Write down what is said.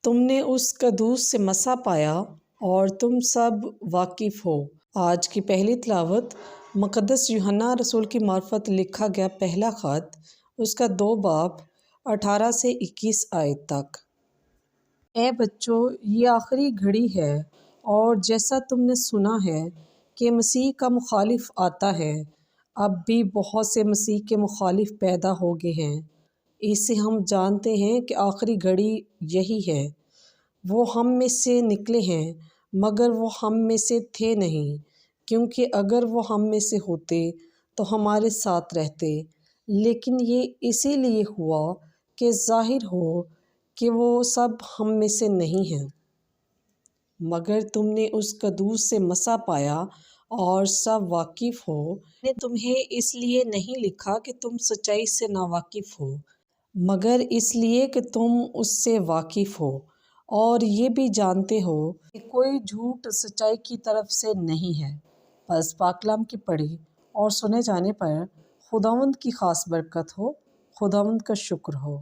تم نے اس قدوس سے مسا پایا اور تم سب واقف ہو۔ آج کی پہلی تلاوت مقدس یوحنا رسول کی معرفت لکھا گیا پہلا خط، اس کا 2 باب 18 سے 21 آیت تک۔ اے بچوں، یہ آخری گھڑی ہے، اور جیسا تم نے سنا ہے کہ مسیح کا مخالف آتا ہے، اب بھی بہت سے مسیح کے مخالف پیدا ہو گئے ہیں۔ اس سے ہم جانتے ہیں کہ آخری گھڑی یہی ہے۔ وہ ہم میں سے نکلے ہیں، مگر وہ ہم میں سے تھے نہیں، کیونکہ اگر وہ ہم میں سے ہوتے تو ہمارے ساتھ رہتے، لیکن یہ اسی لیے ہوا کہ ظاہر ہو کہ وہ سب ہم میں سے نہیں ہیں۔ مگر تم نے اس قدوس سے مسا پایا اور سب واقف ہو۔ میں نے تمہیں اس لیے نہیں لکھا کہ تم سچائی سے ناواقف ہو، مگر اس لیے کہ تم اس سے واقف ہو، اور یہ بھی جانتے ہو کہ کوئی جھوٹ سچائی کی طرف سے نہیں ہے۔ بس پاک کلام کی پڑھی اور سنے جانے پر خداوند کی خاص برکت ہو۔ خداوند کا شکر ہو۔